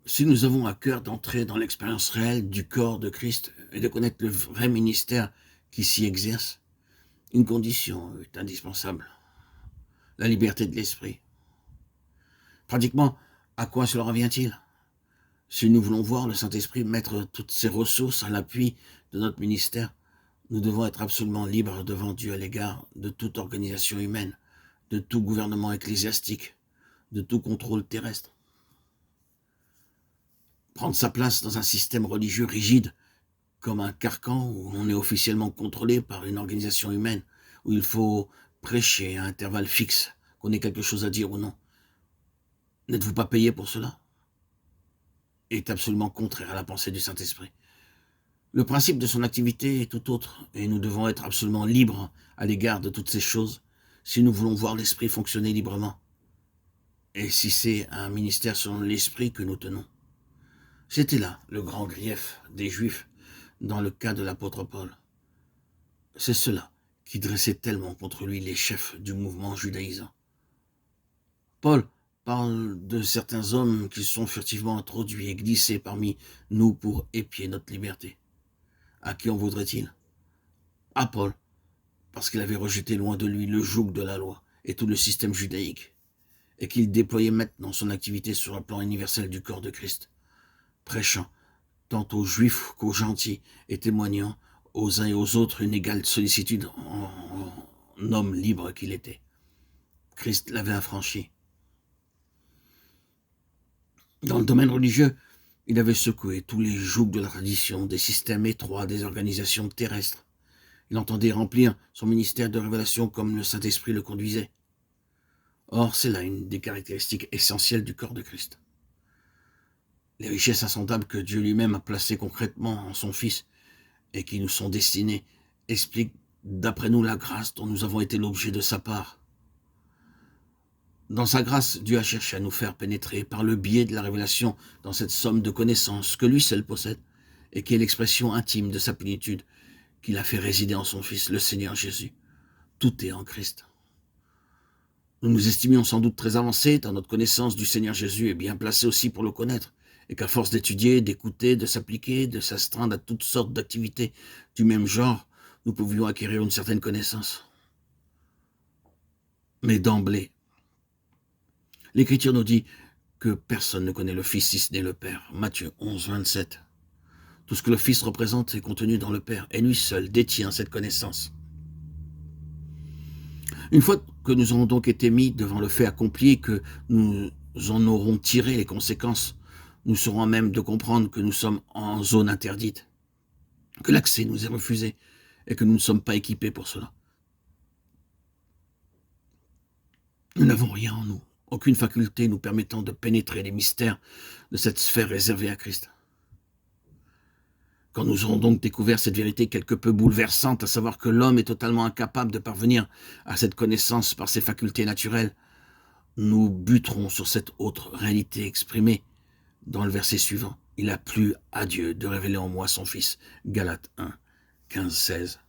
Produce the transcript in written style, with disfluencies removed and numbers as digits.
Si nous avons à cœur d'entrer dans l'expérience réelle du corps de Christ et de connaître le vrai ministère qui s'y exerce, une condition est indispensable, la liberté de l'esprit. Pratiquement, à quoi cela revient-il? Si nous voulons voir le Saint-Esprit mettre toutes ses ressources à l'appui de notre ministère, nous devons être absolument libres devant Dieu à l'égard de toute organisation humaine, de tout gouvernement ecclésiastique, de tout contrôle terrestre. Prendre sa place dans un système religieux rigide, comme un carcan où on est officiellement contrôlé par une organisation humaine, où il faut prêcher à intervalles fixes, qu'on ait quelque chose à dire ou non. N'êtes-vous pas payé pour cela? Est absolument contraire à la pensée du Saint-Esprit. Le principe de son activité est tout autre, et nous devons être absolument libres à l'égard de toutes ces choses, si nous voulons voir l'Esprit fonctionner librement, et si c'est un ministère selon l'Esprit que nous tenons. C'était là le grand grief des Juifs dans le cas de l'apôtre Paul. C'est cela qui dressait tellement contre lui les chefs du mouvement judaïsant. Paul parle de certains hommes qui sont furtivement introduits et glissés parmi nous pour épier notre liberté. À qui en voudrait-il? À Paul, parce qu'il avait rejeté loin de lui le joug de la loi et tout le système judaïque, et qu'il déployait maintenant son activité sur le plan universel du corps de Christ, prêchant tant aux Juifs qu'aux gentils et témoignant aux uns et aux autres une égale sollicitude en homme libre qu'il était. Christ l'avait affranchi. Dans le domaine religieux, il avait secoué tous les jougs de la tradition, des systèmes étroits, des organisations terrestres. Il entendait remplir son ministère de révélation comme le Saint-Esprit le conduisait. Or, c'est là une des caractéristiques essentielles du corps de Christ. Les richesses insondables que Dieu lui-même a placées concrètement en son Fils et qui nous sont destinées expliquent d'après nous la grâce dont nous avons été l'objet de sa part. Dans sa grâce, Dieu a cherché à nous faire pénétrer par le biais de la révélation dans cette somme de connaissances que lui seul possède et qui est l'expression intime de sa plénitude qu'il a fait résider en son Fils, le Seigneur Jésus. Tout est en Christ. Nous nous estimions sans doute très avancés dans notre connaissance du Seigneur Jésus et bien placés aussi pour le connaître, et qu'à force d'étudier, d'écouter, de s'appliquer, de s'astreindre à toutes sortes d'activités du même genre, nous pouvions acquérir une certaine connaissance. Mais d'emblée, l'Écriture nous dit que personne ne connaît le Fils si ce n'est le Père. Matthieu 11, 27. Tout ce que le Fils représente est contenu dans le Père, et lui seul détient cette connaissance. Une fois que nous aurons donc été mis devant le fait accompli et que nous en aurons tiré les conséquences, nous serons à même de comprendre que nous sommes en zone interdite, que l'accès nous est refusé et que nous ne sommes pas équipés pour cela. Nous n'avons rien en nous, aucune faculté nous permettant de pénétrer les mystères de cette sphère réservée à Christ. Quand nous aurons donc découvert cette vérité quelque peu bouleversante, à savoir que l'homme est totalement incapable de parvenir à cette connaissance par ses facultés naturelles, nous buterons sur cette autre réalité exprimée dans le verset suivant. Il a plu à Dieu de révéler en moi son Fils. Galates 1, 15, 16.